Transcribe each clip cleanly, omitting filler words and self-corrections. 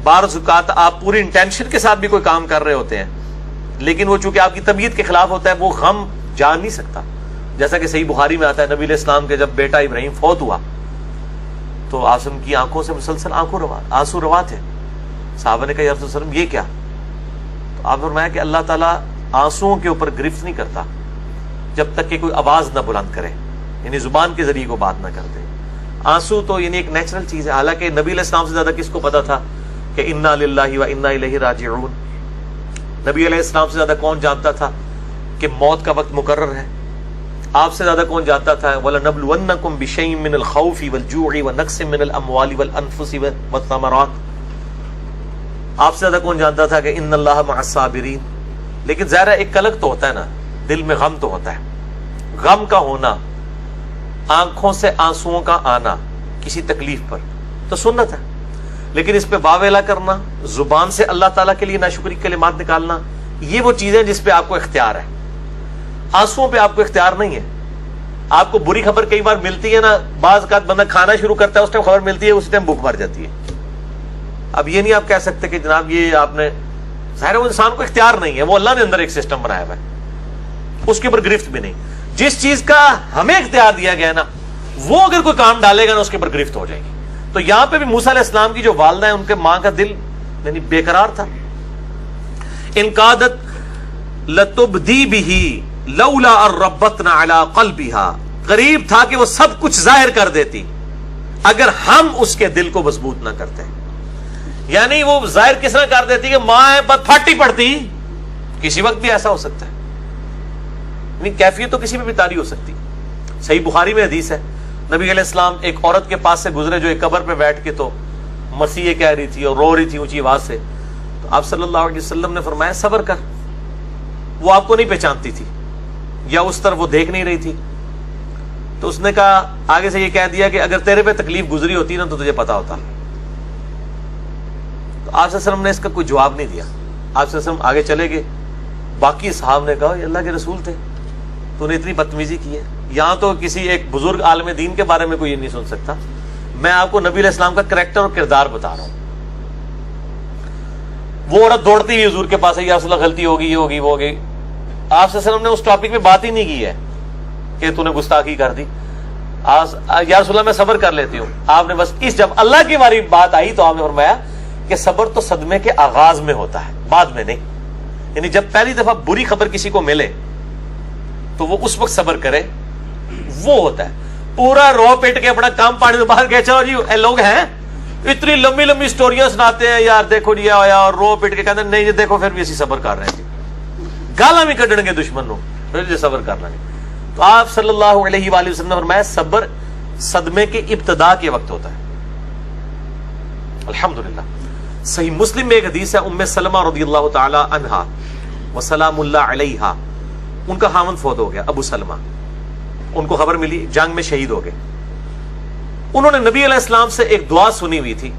بعض اوقات آپ پوری انٹینشن کے ساتھ بھی کوئی کام کر رہے ہوتے ہیں، لیکن وہ چونکہ آپ کی طبیعت کے خلاف ہوتا ہے، وہ غم جان نہیں سکتا. جیسا کہ صحیح بخاری میں آتا ہے، نبی علیہ السلام کے جب بیٹا ابراہیم فوت ہوا تو آسم کی آنکھوں سے مسلسل آنسو روا تھے. صحابہ نے کہا یا رسول اللہ علیہ وسلم یہ کیا؟ تو آپ نے فرمایا کہ اللہ تعالیٰ آنسوؤں کے اوپر گرفت نہیں کرتا جب تک کہ کوئی آواز نہ بلند کرے، یعنی زبان کے ذریعے کو بات نہ کر دے. آنسو تو یعنی ایک نیچرل چیز ہے. حالانکہ نبی علیہ السلام سے زیادہ کس کو پتا تھا کہ انا للہ و انا الیہ راجعون؟ نبی علیہ السلام سے زیادہ کون جانتا تھا کہ موت کا وقت مقرر ہے؟ آپ سے زیادہ کون جانتا تھا وَلَنَبْلُوَنَّكُمْ بِشَيْءٍ مِّنَ الْخَوْفِ وَالْجُوعِ وَنَقْصٍ مِّنَ الْأَمْوَالِ وَالْأَنفُسِ وَالثَّمَرَاتِ؟ آپ سے زیادہ کون جانتا تھا کہ ان اللہ مع الصابرین؟ لیکن ظاہر ایک کلک تو ہوتا ہے نا، دل میں غم تو ہوتا ہے. غم کا ہونا، آنکھوں سے آنسوؤں کا آنا کسی تکلیف پر تو سنت ہے، لیکن اس پہ واویلا کرنا، زبان سے اللہ تعالیٰ کے لیے ناشکری کلمات نکالنا، یہ وہ چیزیں جس پہ آپ کو اختیار ہے. آنسوؤں پہ آپ کو اختیار نہیں ہے. آپ کو بری خبر کئی بار ملتی ہے نا، بعض اوقات بندہ کھانا شروع کرتا ہے، اس ٹائم خبر ملتی ہے، اس ٹائم بھوک مر جاتی ہے. اب یہ نہیں آپ کہہ سکتے کہ جناب یہ آپ نے، ظاہر وہ انسان کو اختیار نہیں ہے، وہ اللہ نے اندر ایک سسٹم بنایا ہوا ہے، اس کے اوپر گرفت بھی نہیں. جس چیز کا ہمیں اختیار دیا گیا نا، وہ اگر کوئی کام ڈالے گا نا اس کے اوپر گرفت ہو جائے گی. تو یہاں پہ بھی موسیٰ علیہ السلام کی جو والدہ ہے، ان کے ماں کا دل یعنی بے قرار تھا. انقادت لتبدی بہ لولا ان ربطنا علی قلبها، قریب تھا کہ وہ سب کچھ ظاہر کر دیتی اگر ہم اس کے دل کو مضبوط نہ کرتے. یعنی وہ ظاہر کس طرح کر دیتی کہ ماں ہے بس پھاٹی پڑتی. کسی وقت بھی ایسا ہو سکتا ہے، یعنی کیفیت تو کسی میں بھی طاری ہو سکتی. صحیح بخاری میں حدیث ہے، نبی علیہ السلام ایک عورت کے پاس سے گزرے جو ایک قبر پہ بیٹھ کے تو مسیح کہہ رہی تھی اور رو رہی تھی اونچی آواز سے. تو آپ صلی اللہ علیہ وسلم نے فرمایا صبر کر. وہ آپ کو نہیں پہچانتی تھی یا اس طرف وہ دیکھ نہیں رہی تھی. تو اس نے کہا، آگے سے یہ کہہ دیا کہ اگر تیرے پہ تکلیف گزری ہوتی نا تو تجھے پتا ہوتا. تو آپ صلی اللہ علیہ وسلم نے اس کا کوئی جواب نہیں دیا. آپ صلی اللہ علیہ وسلم آگے چلے گئے. باقی صحابہ نے کہا یہ اللہ کے رسول تھے، تو نے اتنی بدتمیزی کی ہے. یہاں تو کسی ایک بزرگ عالم دین کے بارے میں کوئی یہ نہیں سن سکتا. میں آپ کو نبی علیہ السلام کا کریکٹر اور کردار بتا رہا ہوں. وہ عورت دوڑتی ہوئی حضور کے پاس ہے، یا رسول اللہ غلطی ہوگی، یہ ہوگی، وہ ہوگی. آپ صلی اللہ علیہ وسلم نے اس ٹاپک میں بات ہی نہیں کی ہے کہ تو نے گستاخی کر دی. یا رسول اللہ میں صبر کر لیتی ہوں. آپ نے بس جب اللہ کی باری بات آئی تو آپ نے فرمایا کہ صبر تو صدمے کے آغاز میں ہوتا ہے، بعد میں نہیں. یعنی جب پہلی دفعہ بری خبر کسی کو ملے تو وہ اس وقت صبر کرے، وہ ہوتا ہے. پورا رو پیٹ کے اپنا کام پانی تو باہر گئے، چلو جی اے لوگ ہیں اتنی لمبی لمبی سٹوریاں سناتے ہیں، یار دیکھو جی آیا اور رو پیٹ کے کہتے ہیں نہیں جی دیکھو پھر بھی اسی صبر کر رہے ہیں، گالاں بھی کڈن گے دشمن نو، پھر جی صبر کرنا نہیں. تو آپ صلی اللہ علیہ وآلہ وسلم نے فرمایا صبر صدمے کے ابتدا کے وقت ہوتا ہے. الحمدللہ. صحیح مسلم میں ایک حدیث ہے، ام سلمہ رضی اللہ تعالی عنہا وسلام اللہ علیہا، ان کا خاوند فوت ہو گیا ابو سلمہ. ان کو خبر ملی، جنگ میں شہید ہو گئے. انہوں نے نبی علیہ السلام سے ایک دعا سنی ہوئی تھی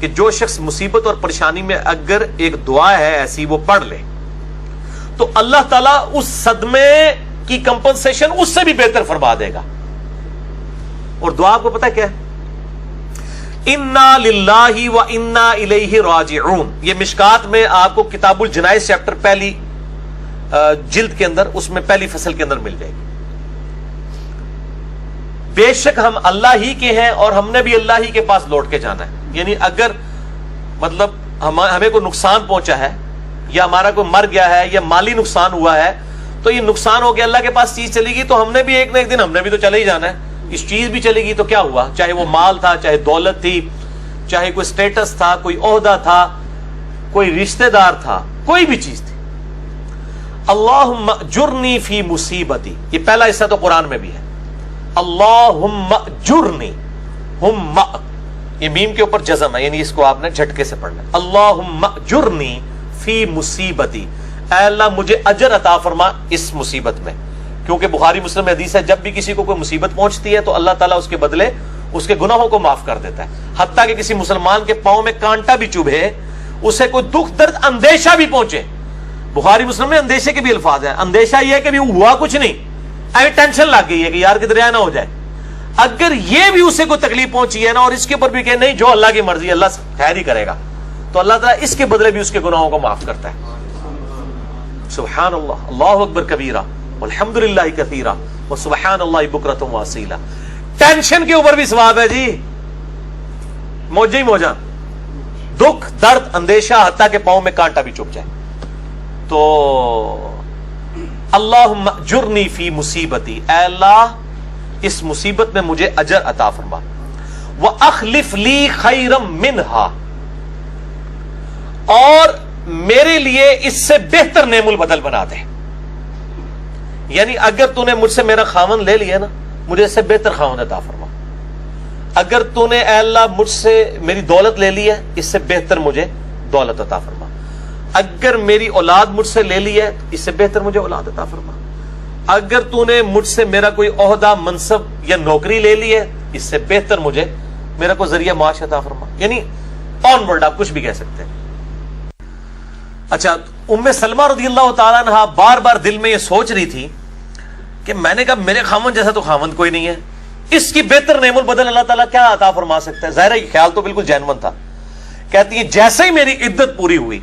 کہ جو شخص مصیبت اور پریشانی میں اگر ایک دعا ہے ایسی وہ پڑھ لے تو اللہ تعالیٰ اس صدمے کی کمپنسیشن اس سے بھی بہتر فرما دے گا. اور دعا آپ کو پتہ کیا ہے؟ انا للہ و انا الیہ راجعون. یہ مشکات میں آپ کو کتاب الجنائز چیپٹر پہلی جلد کے اندر، اس میں پہلی فصل کے اندر مل جائے گی. بے شک ہم اللہ ہی کے ہیں اور ہم نے بھی اللہ ہی کے پاس لوٹ کے جانا ہے. یعنی اگر مطلب ہمیں کوئی نقصان پہنچا ہے یا ہمارا کوئی مر گیا ہے یا مالی نقصان ہوا ہے تو یہ نقصان ہو گیا، اللہ کے پاس چیز چلی گئی تو ہم نے بھی ایک نہ ایک دن ہم نے بھی تو چلے ہی جانا ہے. اس چیز بھی چلے گی تو کیا ہوا، چاہے وہ مال تھا، چاہے دولت تھی، چاہے کوئی سٹیٹس تھا، کوئی عہدہ تھا، کوئی رشتہ دار تھا، کوئی بھی چیز تھی. اللہم اجرنی فی مصیبتی، یہ پہلا حصہ تو قرآن میں بھی ہے. اللہم اجرنی، ہم یہ میم کے اوپر جزم ہے، یعنی اس کو آپ نے جھٹکے سے پڑھنا ہے. اللہم اجرنی فی مصیبتی، اے اللہ مجھے اجر عطا فرما اس مصیبت میں. کیونکہ بخاری مسلم حدیث ہے جب بھی کسی کو کوئی مصیبت پہنچتی ہے تو اللہ تعالیٰ اس کے بدلے اس کے گناہوں کو معاف کر دیتا ہے. حتیٰ کہ کسی مسلمان کے پاؤں میں کانٹا بھی چبھے، اسے کوئی دکھ درد اندیشہ بھی پہنچے، بخاری مسلم میں اندیشے کے بھی الفاظ ہیں. اندیشہ یہ ہے کہ بھی ہوا کچھ نہیں، ابھی ٹینشن لگ گئی ہے کہ یار کدھر نہ ہو جائے. اگر یہ بھی اسے کوئی تکلیف پہنچی ہے نا اور اس کے اوپر بھی کہ نہیں جو اللہ کی مرضی اللہ خیر ہی کرے گا، تو اللہ تعالیٰ اس کے بدلے بھی اس کے گناہوں کو معاف کرتا ہے. سبحان اللہ، اللہ اکبر کبیرہ والحمد للہ کثیرہ وسبحان اللہ بکرۃ واصیلہ. ٹینشن کے اوپر بھی ثواب ہے جی، موجہ ہی موجہ، دکھ درد اندیشہ حتیٰ کہ پاؤں میں کانٹا بھی چبھ جائے. تو اللہم اجرنی فی مصیبتی، اے اللہ اس مصیبت میں مجھے اجر عطا فرما. وَأَخْلِفْ لِي خَيْرًا مِّنْهَا، اور میرے لیے اس سے بہتر نعم البدل بنا دے. یعنی اگر تو نے مجھ سے میرا خاوند لے لیا نا، مجھے اس سے بہتر خاوند عطا فرما. اگر تو نے اے اللہ مجھ سے میری دولت لے لی ہے، اس سے بہتر مجھے دولت عطا فرما. اگر میری اولاد مجھ سے لے لی ہے، اس سے بہتر مجھے اولاد عطا فرما. اگر تو نے مجھ سے میرا کوئی عہدہ منصب یا نوکری لے لی ہے، اس سے بہتر مجھے میرا کوئی ذریعہ معاش عطا فرما. یعنی آن ورڈ آپ کچھ بھی کہہ سکتے ہیں. اچھا، ام سلمہ رضی اللہ تعالیٰ عنہ بار بار دل میں یہ سوچ رہی تھی کہ میں نے کہا میرے خاوند جیسا تو خاوند کوئی نہیں ہے، اس کی بہتر نعم البدل اللہ تعالیٰ کیا عطا فرما سکتا ہے. ظاہر یہ خیال تو بالکل جینون تھا. کہتی ہے جیسے ہی میری عدت پوری ہوئی،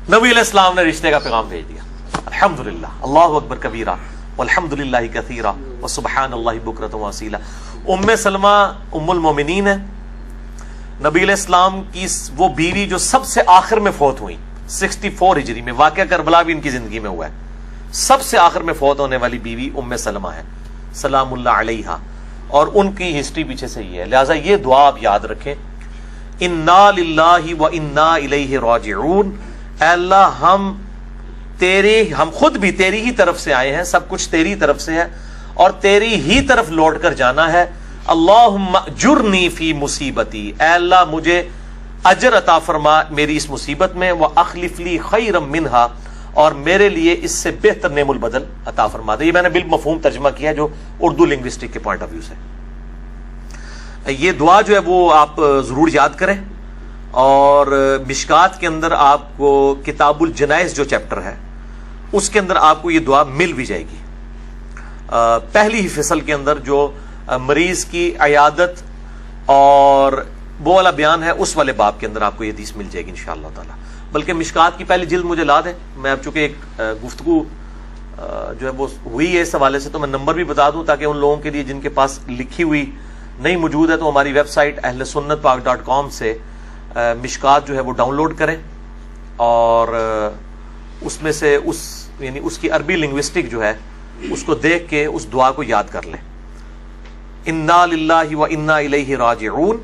نبی علیہ السلام نے رشتے کا پیغام بھیج دیا. الحمدللہ، اللہ اکبر کبیرہ والحمد للہ کثیرہ وسبحان اللہ بکرۃ واصیلہ. ام سلمہ ام المومنین ہے، نبی علیہ السلام کی وہ بیوی جو سب سے آخر میں فوت ہوئی 64 ہجری میں. واقعہ کربلا بھی ان کی زندگی میں ہوا ہے. سب سے آخر میں فوت ہونے والی بیوی ام سلمہ ہے سلام اللہ علیہا، اور ان کی ہسٹری پیچھے سے یہ ہے. لہٰذا یہ دعا آپ یاد رکھیں، انا للہ و انا الیہ راجعون. اے اللہ ہم خود بھی تیری ہی طرف سے آئے ہیں، سب کچھ تیری طرف سے ہے اور تیری ہی طرف لوٹ کر جانا ہے. اللہم اجرنی فی مصیبتی، اے اللہ مجھے اجر عطا فرما میری اس مصیبت میں. واخلف لی خیرا منہا، اور میرے لیے اس سے بہتر نعم البدل عطا فرما دے. یہ میں نے بالمفہوم ترجمہ کیا جو اردو لنگوسٹک کے پوائنٹ آف ویو سے. یہ دعا جو ہے وہ آپ ضرور یاد کریں. اور مشکات کے اندر آپ کو کتاب الجنائز جو چیپٹر ہے اس کے اندر آپ کو یہ دعا مل بھی جائے گی. پہلی ہی فصل کے اندر جو مریض کی عیادت اور وہ والا بیان ہے، اس والے باب کے اندر آپ کو یہ حدیث مل جائے گی انشاءاللہ تعالی. بلکہ مشکات کی پہلی جلد مجھے لا دیں. میں اب چونکہ ایک گفتگو جو ہے وہ ہوئی ہے اس حوالے سے، تو میں نمبر بھی بتا دوں تاکہ ان لوگوں کے لیے جن کے پاس لکھی ہوئی نہیں موجود ہے تو ہماری ویب سائٹ ahlsunnatpak.com سے مشکات جو ہے وہ ڈاؤن لوڈ کریں، اور اس میں سے یعنی اس کی عربی لنگوسٹک جو ہے اس کو دیکھ کے اس دعا کو یاد کر لیں. انا للہ و انا الیہ راجعون،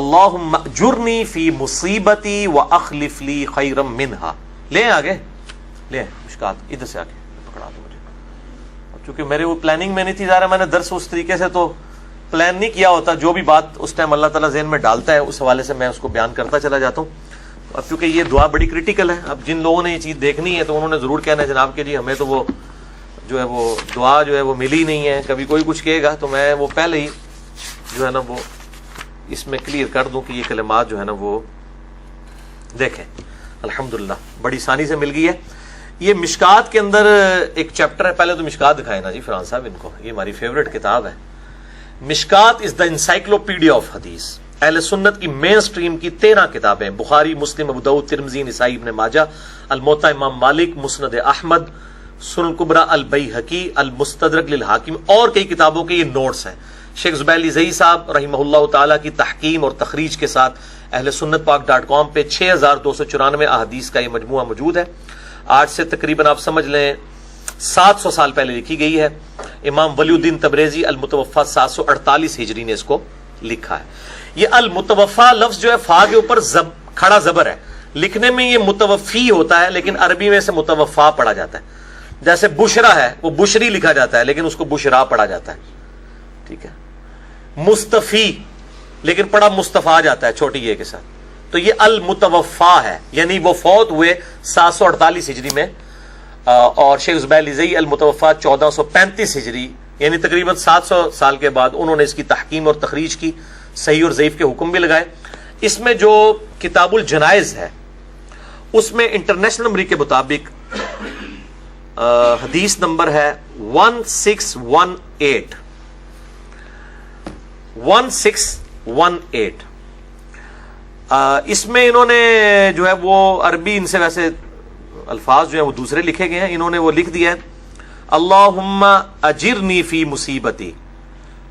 اللہم اجرنی فی مصیبتی واخلف لی خیرا منہا. لیں آگے، لیں مشکات ادھر سے آگے پکڑا دو مجھے. چونکہ میرے وہ پلاننگ میں نہیں تھی، ظاہر میں نے درس اس طریقے سے تو پلان نہیں کیا ہوتا. جو بھی بات اس ٹائم اللہ تعالیٰ ذہن میں ڈالتا ہے اس حوالے سے میں اس کو بیان کرتا چلا جاتا ہوں. اب کیونکہ یہ دعا بڑی کریٹیکل ہے، اب جن لوگوں نے یہ چیز دیکھنی ہے تو انہوں نے ضرور کہنا ہے جناب کہ جی ہمیں تو وہ جو ہے وہ دعا جو ہے وہ ملی نہیں ہے. کبھی کوئی کچھ کہے گا تو میں وہ پہلے ہی جو ہے نا وہ اس میں کلیئر کر دوں کہ یہ کلمات جو ہے نا وہ دیکھیں. الحمدللہ بڑی آسانی سے مل گئی ہے. یہ مشکات کے اندر ایک چیپٹر ہے. پہلے تو مشکات دکھائے نا جی فرحان صاحب ان کو، یہ ہماری فیوریٹ کتاب ہے. مشکات از دا انسائکلوپیڈیا آف حدیث. اہل سنت کی مین سٹریم کی 13 کتابیں، بخاری، مسلم، ابو داؤد، ترمذی، نسائی، ابن ماجہ، الموطا امام مالک، مسند احمد، سنن کبریٰ البیہقی، المستدرک للحاکم، اور کئی کتابوں کے یہ نوٹس ہیں. شیخ زبیر علی زئی صاحب رحمہ اللہ تعالیٰ کی تحکیم اور تخریج کے ساتھ اہل سنت پاک.com پہ 6294 احادیث کا یہ مجموعہ موجود ہے. آج سے تقریباً آپ سمجھ لیں 700 سال پہلے لکھی گئی ہے. امام ولی الدین تبریزی المتوفا 748 ہجری نے اس کو لکھا ہے. یہ المتوفا لفظ جو ہے فا کے اوپر کھڑا زبر ہے. لکھنے میں یہ متوفی ہوتا ہے لیکن عربی میں سے متوفا پڑھا جاتا ہے. جیسے بشرا ہے وہ بشری لکھا جاتا ہے لیکن اس کو بشرا پڑھا جاتا ہے. ٹھیک ہے. مستفی لیکن پڑھا مصطفیٰ جاتا ہے چھوٹی یہ کے ساتھ. تو یہ المتوفا ہے، یعنی وہ فوت ہوئے 748 ہجری میں. اور شیخ زبیر علی زئی المتوفا 1435 ہجری، یعنی تقریباً 700 سال کے بعد انہوں نے اس کی تحکیم اور تخریج کی، صحیح اور ضعیف کے حکم بھی لگائے. اس میں جو کتاب الجنائز ہے اس میں انٹرنیشنل نمبر کے مطابق حدیث نمبر ہے 1618. اس میں انہوں نے جو ہے وہ عربی، ان سے ویسے الفاظ جو ہیں وہ دوسرے لکھے گئے ہیں، انہوں نے وہ لکھ دیا ہے اللہم اجرنی فی مصیبتی،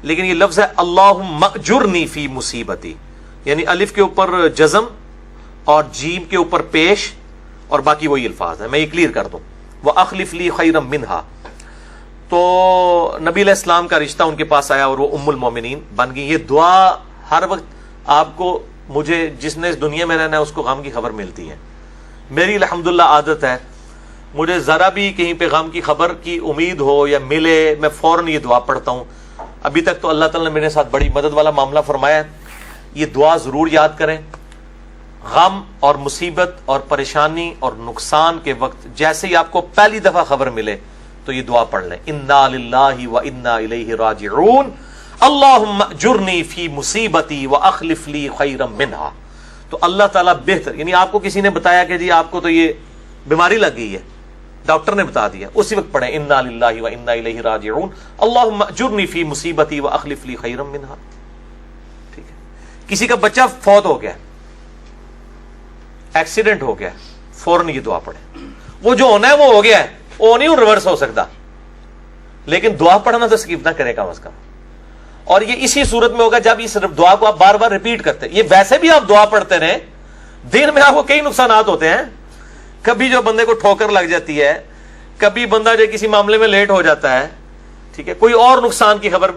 لیکن یہ لفظ ہے اللہم اجرنی فی مصیبتی، یعنی الف کے اوپر جزم اور جیم کے اوپر پیش اور باقی وہی الفاظ ہیں. میں یہ کلیئر کر دوں. وَأَخْلِفْ لِي خَيْرًا مِنْهَا، تو نبی علیہ السلام کا رشتہ ان کے پاس آیا اور وہ ام المومنین بن گئی. یہ دعا ہر وقت آپ کو، مجھے جس نے اس دنیا میں رہنا ہے اس کو غم کی خبر ملتی ہے. میری الحمدللہ عادت ہے، مجھے ذرا بھی کہیں پہ غم کی خبر کی امید ہو یا ملے، میں فوراً یہ دعا پڑھتا ہوں. ابھی تک تو اللہ تعالیٰ نے میرے ساتھ بڑی مدد والا معاملہ فرمایا ہے. یہ دعا ضرور یاد کریں. غم اور مصیبت اور پریشانی اور نقصان کے وقت جیسے ہی آپ کو پہلی دفعہ خبر ملے تو یہ دعا پڑھ لیں، انا للہ و انا الیہ راجعون اللہم اجرنی فی مصیبتی واخلف لی خیرا منہا. تو اللہ تعالیٰ بہتر، یعنی آپ کو کسی نے بتایا کہ جی آپ کو تو یہ بیماری لگ گئی ہے، ڈاکٹر نے بتا دیا، اسی وقت پڑھیں انا للہ و انا الیہ راجعون اللہم اجرنی فی مصیبتی واخلف لی خیرا منہا. ٹھیک ہے. کسی کا بچہ فوت ہو گیا، ایکسیڈنٹ ہو گیا، فوراً یہ دعا پڑھیں. وہ جو ہونا ہے وہ ہو گیا ہے، وہ نہیں ریورس ہو سکتا، لیکن دعا پڑھنا تو سکپ نہ کرے کم از کم. اور یہ اسی صورت میں ہوگا جب اس دعا کو آپ بار بار ریپیٹ کرتے. یہ ویسے بھی آپ دعا پڑھتے رہیں، دن میں آپ کو کئی نقصانات ہوتے ہیں. کبھی جو بندے کو ٹھوکر لگ جاتی ہے، کبھی بندہ جو کسی معاملے میں لیٹ ہو جاتا ہے، ٹھیک ہے، کوئی اور نقصان کی خبر،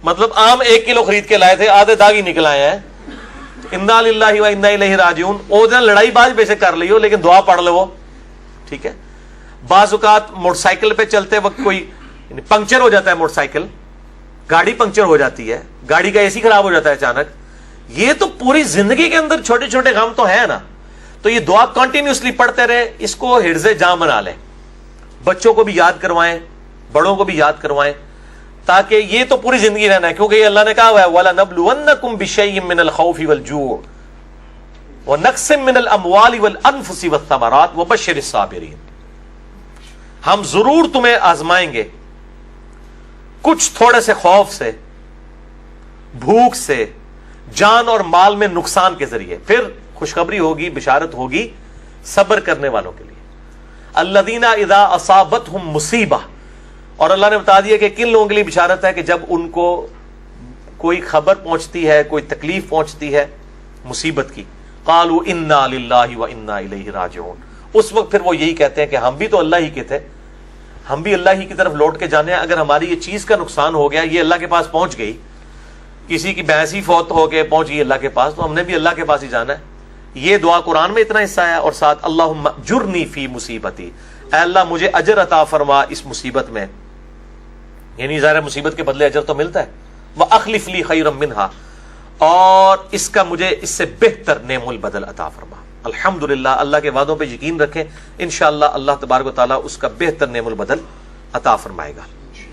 مطلب آم 1 کلو خرید کے لائے تھے، آدھے داغ ہی نکل آئے ہیں، انا للہ و انا الیہ راجعون. وہ دن لڑائی باز بے شک کر لیو لیکن دعا پڑھ لو. ٹھیک ہے. بعض اوقات موٹر سائیکل پہ چلتے وقت کوئی پنکچر ہو جاتا ہے، موٹر سائیکل گاڑی پنکچر ہو جاتی ہے، گاڑی کا اے سی خراب ہو جاتا ہے اچانک. یہ تو پوری زندگی کے اندر چھوٹے چھوٹے غم تو ہے نا. تو یہ دعا کنٹینیوسلی پڑھتے رہے، اس کو حرز جاں بنا لیں. بچوں کو بھی یاد کروائیں، بڑوں کو بھی یاد کروائیں، تاکہ یہ تو پوری زندگی رہنا ہے. کیونکہ یہ اللہ نے کہا ہوا ہے وَلَنَبْلُوَنَّكُمْ بِشَيْءٍ مِّنَ الْخَوْفِ وَالْجُوعِ وَنَقْصٍ مِّنَ الْأَمْوَالِ وَالْأَنفُسِ وَالثَّمَرَاتِ وَبَشِّرِ الصَّابِرِينَ. ہم ضرور تمہیں آزمائیں گے، کچھ تھوڑے سے خوف سے، بھوک سے، جان اور مال میں نقصان کے ذریعے. پھر خوشخبری ہوگی، بشارت ہوگی صبر کرنے والوں کے لیے. الذین اذا اصابتہم مصیبہ، اور اللہ نے بتا دیا کہ کن لوگوں کے لیے بشارت ہے کہ جب ان کو کوئی خبر پہنچتی ہے، کوئی تکلیف پہنچتی ہے مصیبت کی، قالوا انا للہ و انا الیہ راجعون. اس وقت پھر وہ یہی کہتے ہیں کہ ہم بھی تو اللہ ہی کے تھے، ہم بھی اللہ ہی کی طرف لوٹ کے جانے ہیں. اگر ہماری یہ چیز کا نقصان ہو گیا، یہ اللہ کے پاس پہنچ گئی، کسی کی بھینس ہی فوت ہو کے پہنچ گئی اللہ کے پاس، تو ہم نے بھی اللہ کے پاس ہی جانا ہے. یہ دعا قرآن میں اتنا حصہ ہے. اور ساتھ اللہم اجرنی فی مصیبتی، اے اللہ مجھے اجر عطا فرما اس مصیبت میں، یعنی ظاہر مصیبت کے بدلے اجر تو ملتا ہے. وَأَخْلِفْ لِي خَيْرًا مِنْهَا، اور اس کا مجھے اس سے بہتر نعم البدل عطا فرما. الحمدللہ، اللہ کے وعدوں پہ یقین رکھیں، انشاءاللہ اللہ تبارک و تعالیٰ اس کا بہتر نعم البدل عطا فرمائے گا.